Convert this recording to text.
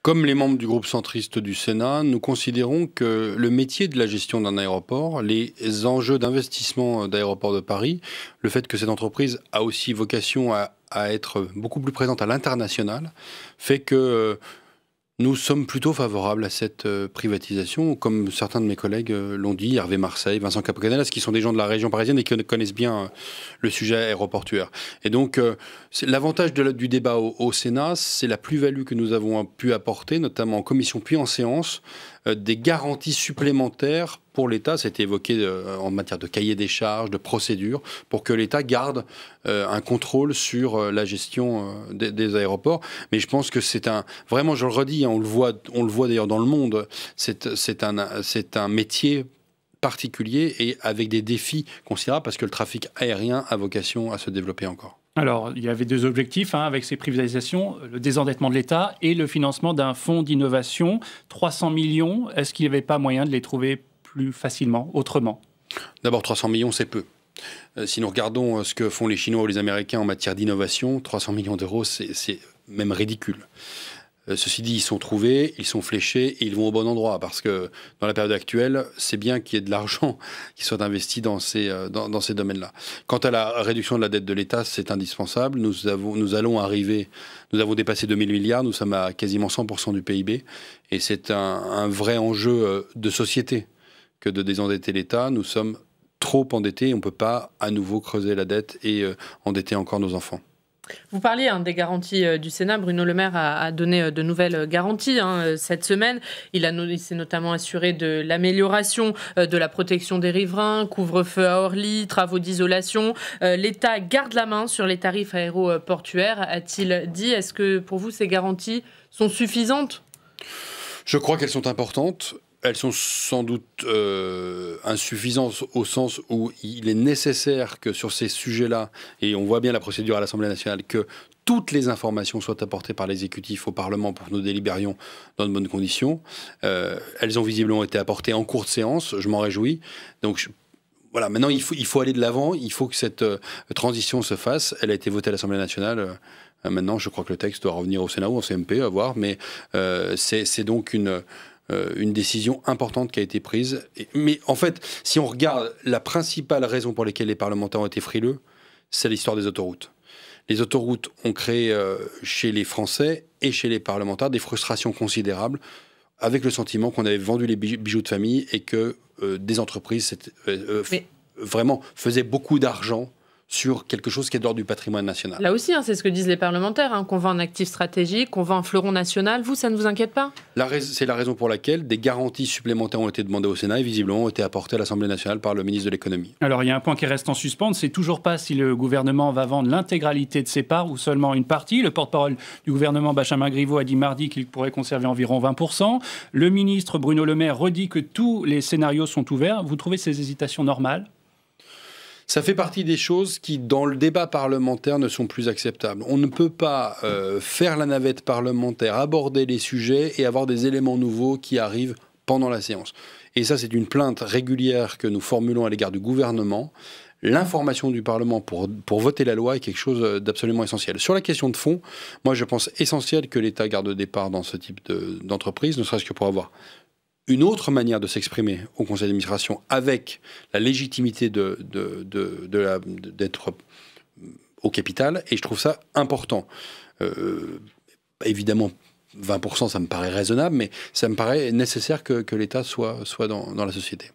Comme les membres du groupe centriste du Sénat, nous considérons que le métier de la gestion d'un aéroport, les enjeux d'investissement d'Aéroports de Paris, le fait que cette entreprise a aussi vocation à être beaucoup plus présente à l'international, fait que nous sommes plutôt favorables à cette privatisation, comme certains de mes collègues l'ont dit, Hervé Marseille, Vincent Capo-Canellas, qui sont des gens de la région parisienne et qui connaissent bien le sujet aéroportuaire. Et donc, l'avantage du débat au Sénat, c'est la plus-value que nous avons pu apporter, notamment en commission puis en séance, des garanties supplémentaires pour l'État, c'était évoqué en matière de cahier des charges, de procédures, pour que l'État garde un contrôle sur la gestion des aéroports. Mais je pense que c'est vraiment, je le redis, hein, on le voit d'ailleurs dans le monde, c'est un métier particulier et avec des défis considérables parce que le trafic aérien a vocation à se développer encore. Alors, il y avait deux objectifs avec ces privatisations, le désendettement de l'État et le financement d'un fonds d'innovation. 300 millions, est-ce qu'il n'y avait pas moyen de les trouver plus facilement, autrement? D'abord, 300 millions, c'est peu. Si nous regardons ce que font les Chinois ou les Américains en matière d'innovation, 300 millions d'euros, c'est même ridicule. Ceci dit, ils sont trouvés, ils sont fléchés et ils vont au bon endroit parce que dans la période actuelle, c'est bien qu'il y ait de l'argent qui soit investi dans ces domaines-là. Quant à la réduction de la dette de l'État, c'est indispensable. Nous avons dépassé 2000 milliards, nous sommes à quasiment 100% du PIB et c'est un vrai enjeu de société que de désendetter l'État. Nous sommes trop endettés, on ne peut pas à nouveau creuser la dette et endetter encore nos enfants. Vous parliez des garanties du Sénat. Bruno Le Maire a donné de nouvelles garanties cette semaine. Il s'est notamment assuré de l'amélioration de la protection des riverains, couvre-feu à Orly, travaux d'isolation. L'État garde la main sur les tarifs aéroportuaires, a-t-il dit. Est-ce que pour vous, ces garanties sont suffisantes? Je crois qu'elles sont importantes. Elles sont sans doute insuffisantes au sens où il est nécessaire que sur ces sujets-là, et on voit bien la procédure à l'Assemblée nationale, que toutes les informations soient apportées par l'exécutif au Parlement pour que nous délibérions dans de bonnes conditions. Elles ont visiblement été apportées en cours de séance, je m'en réjouis. Donc voilà, maintenant il faut aller de l'avant, il faut que cette transition se fasse. Elle a été votée à l'Assemblée nationale. Maintenant, je crois que le texte doit revenir au Sénat ou en CMP, à voir, mais c'est donc une décision importante qui a été prise. Mais en fait, si on regarde la principale raison pour laquelle les parlementaires ont été frileux, c'est l'histoire des autoroutes. Les autoroutes ont créé chez les Français et chez les parlementaires des frustrations considérables avec le sentiment qu'on avait vendu les bijoux de famille et que des entreprises vraiment faisaient beaucoup d'argent sur quelque chose qui est d'ordre du patrimoine national. Là aussi, c'est ce que disent les parlementaires, qu'on vend un actif stratégique, qu'on vend un fleuron national. Vous, ça ne vous inquiète pas? C'est la raison pour laquelle des garanties supplémentaires ont été demandées au Sénat et visiblement ont été apportées à l'Assemblée nationale par le ministre de l'économie. Alors, il y a un point qui reste en suspens, c'est toujours pas si le gouvernement va vendre l'intégralité de ses parts ou seulement une partie. Le porte-parole du gouvernement, Benjamin Griveaux, a dit mardi qu'il pourrait conserver environ 20%. Le ministre Bruno Le Maire redit que tous les scénarios sont ouverts. Vous trouvez ces hésitations normales? Ça fait partie des choses qui, dans le débat parlementaire, ne sont plus acceptables. On ne peut pas faire la navette parlementaire, aborder les sujets et avoir des éléments nouveaux qui arrivent pendant la séance. Et ça, c'est une plainte régulière que nous formulons à l'égard du gouvernement. L'information du Parlement pour voter la loi est quelque chose d'absolument essentiel. Sur la question de fond, moi, je pense essentiel que l'État garde des parts dans ce type d'entreprise, ne serait-ce que pour avoir une autre manière de s'exprimer au conseil d'administration avec la légitimité d'être au capital. Et je trouve ça important. Évidemment, 20%, ça me paraît raisonnable, mais ça me paraît nécessaire que l'État soit dans la société.